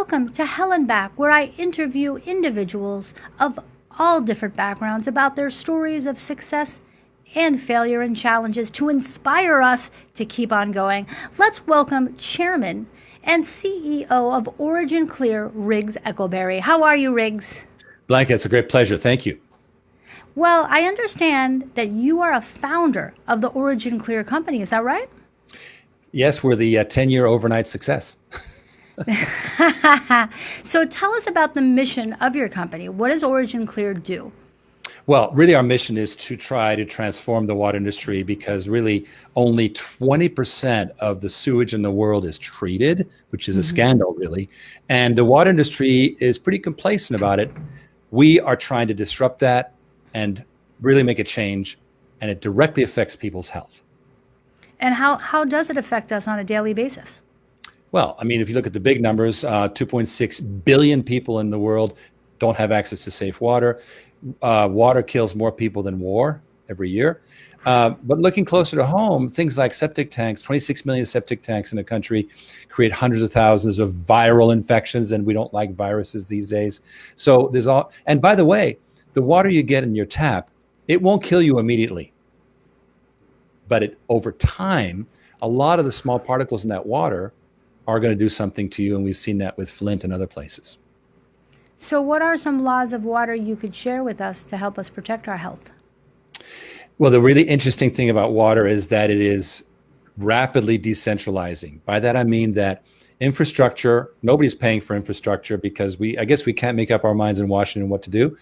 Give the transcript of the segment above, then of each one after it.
Welcome to Hell and Back, where I interview individuals of all different backgrounds about their stories of success and failure and challenges to inspire us to keep on going. Let's welcome Chairman and CEO of OriginClear, Riggs Eckelberry. How are you, Riggs? Blanca, it's a great pleasure. Thank you. Well, I understand that you are a founder of the OriginClear company. Is that right? Yes, we're the 10-year overnight success. So tell us about the mission of your company. What does OriginClear do? Well, really our mission is to try to transform the water industry because really only 20% of the sewage in the world is treated, which is a scandal really. And the water industry is pretty complacent about it. We are trying to disrupt that and really make a change, and it directly affects people's health. And how does it affect us on a daily basis? Well, I mean, if you look at the big numbers, 2.6 billion people in the world don't have access to safe water. Water kills more people than war every year. But looking closer to home, things like septic tanks, 26 million septic tanks in the country create hundreds of thousands of viral infections, and we don't like viruses these days. So there's all, and by the way, the water you get in your tap, it won't kill you immediately. But over time, a lot of the small particles in that water are going to do something to you, and we've seen that with Flint and other places. So what are some laws of water you could share with us to help us protect our health? Well, the really interesting thing about water is that it is rapidly decentralizing. By that I mean that infrastructure, nobody's paying for infrastructure because I guess we can't make up our minds in Washington what to do.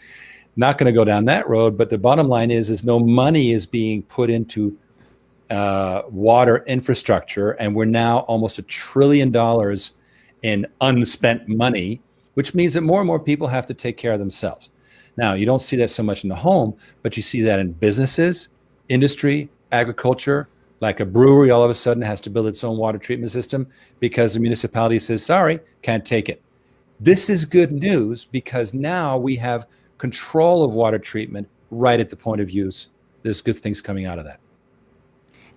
Not going to go down that road, but the bottom line is no money is being put into water infrastructure, and we're now almost $1 trillion in unspent money, which means that more and more people have to take care of themselves. Now, you don't see that so much in the home, but you see that in businesses, industry, agriculture. Like a brewery all of a sudden has to build its own water treatment system because the municipality says, sorry, can't take it. This is good news because now we have control of water treatment right at the point of use. There's good things coming out of that.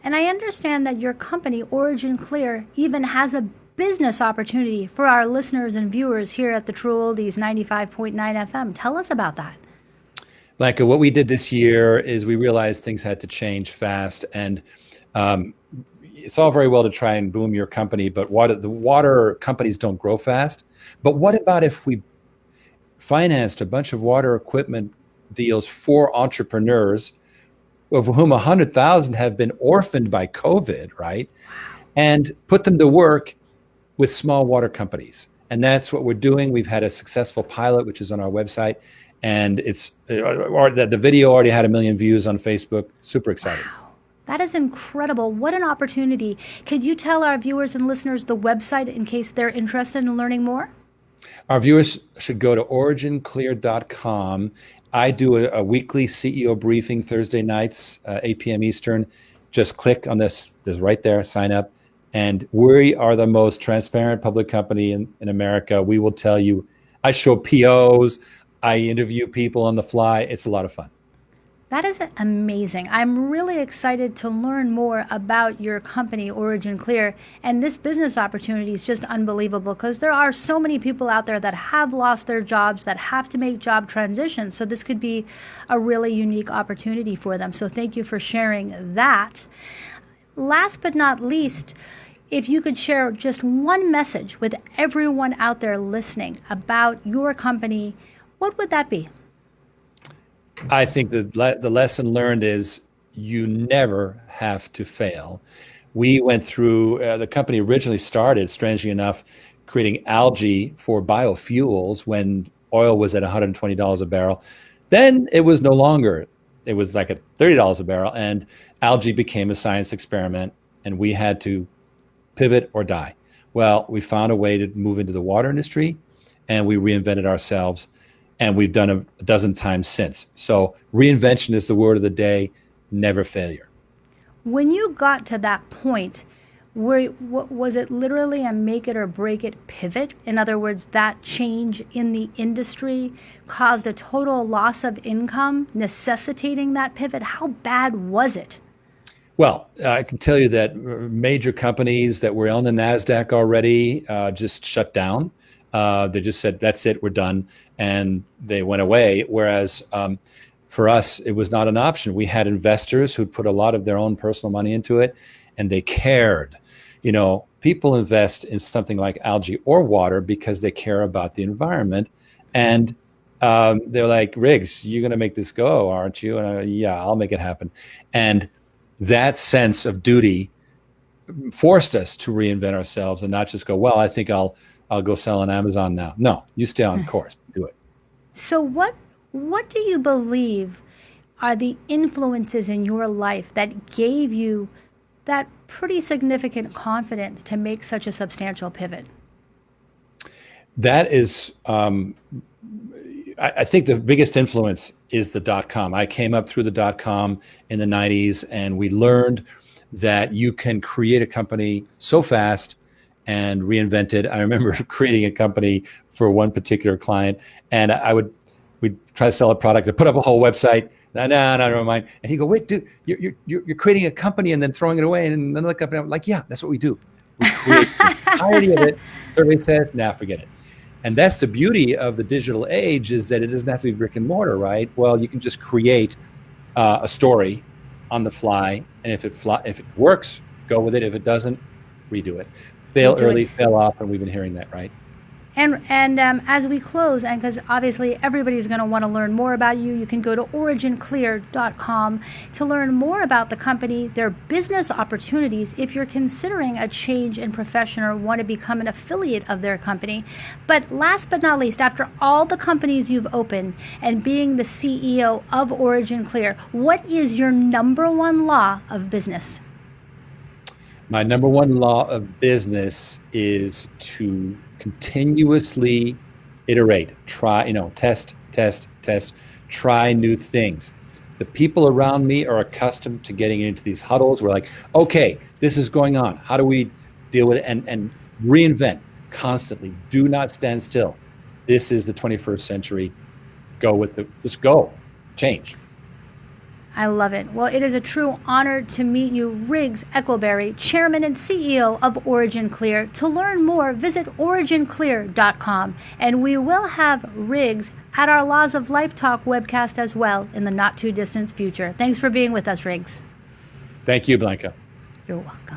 And I understand that your company, OriginClear, even has a business opportunity for our listeners and viewers here at the True Oldies 95.9 FM. Tell us about that. Blanca, what we did this year is we realized things had to change fast. And it's all very well to try and boom your company, but the water companies don't grow fast. But what about if we financed a bunch of water equipment deals for entrepreneurs, of whom 100,000 have been orphaned by COVID, right? And put them to work with small water companies. And that's what we're doing. We've had a successful pilot, which is on our website. And the video already had 1 million views on Facebook. Super excited. Wow. That is incredible. What an opportunity. Could you tell our viewers and listeners the website in case they're interested in learning more? Our viewers should go to originclear.com. I do a weekly CEO briefing Thursday nights, 8 p.m. Eastern. Just click on this. There's right there, sign up. And we are the most transparent public company in America. We will tell you, I show POs, I interview people on the fly. It's a lot of fun. That is amazing. I'm really excited to learn more about your company, OriginClear, and this business opportunity is just unbelievable because there are so many people out there that have lost their jobs, that have to make job transitions. So this could be a really unique opportunity for them. So thank you for sharing that. Last but not least, if you could share just one message with everyone out there listening about your company, what would that be? I think the lesson learned is you never have to fail. We went through, the company originally started, strangely enough, creating algae for biofuels when oil was at $120 a barrel. Then it was no longer. It was like at $30 a barrel, and algae became a science experiment, and we had to pivot or die. Well, we found a way to move into the water industry, and we reinvented ourselves. And we've done a dozen times since. So reinvention is the word of the day, never failure. When you got to that point, was it literally a make it or break it pivot? In other words, that change in the industry caused a total loss of income, necessitating that pivot? How bad was it? Well, I can tell you that major companies that were on the NASDAQ already just shut down. They just said, that's it, we're done. And they went away. Whereas for us, it was not an option. We had investors who'd put a lot of their own personal money into it, and they cared. You know, people invest in something like algae or water because they care about the environment. And they're like, Riggs, you're going to make this go, aren't you? And yeah, I'll make it happen. And that sense of duty forced us to reinvent ourselves and not just go, well, I think I'll go sell on Amazon now. No, you stay on course, do it. So what do you believe are the influences in your life that gave you that pretty significant confidence to make such a substantial pivot? That is, I think the biggest influence is the .com. I came up through the .com in the 90s, and we learned that you can create a company so fast and reinvent it. I remember creating a company for one particular client, and we'd try to sell a product. I put up a whole website. No, never mind. And he'd go, wait, dude, you're creating a company and then throwing it away and another company. I'm like, yeah, that's what we do. We create the entirety of it. Survey says, nah, forget it. And that's the beauty of the digital age, is that it doesn't have to be brick and mortar, right? Well, you can just create a story on the fly, and if it works, go with it. If it doesn't, redo it. Fail early, fail often. We've been hearing that, right? And as we close, and because obviously everybody's going to want to learn more about you, you can go to OriginClear.com to learn more about the company, their business opportunities, if you're considering a change in profession or want to become an affiliate of their company. But last but not least, after all the companies you've opened and being the CEO of OriginClear, what is your number one law of business? My number one law of business is to continuously iterate, try, test, try new things. The people around me are accustomed to getting into these huddles. We're like, okay, this is going on. How do we deal with it? And reinvent constantly. Do not stand still. This is the 21st century. Just go, change. I love it. Well, it is a true honor to meet you, Riggs Eckelberry, Chairman and CEO of OriginClear. To learn more, visit OriginClear.com. And we will have Riggs at our Laws of Life Talk webcast as well in the not too distant future. Thanks for being with us, Riggs. Thank you, Blanca. You're welcome.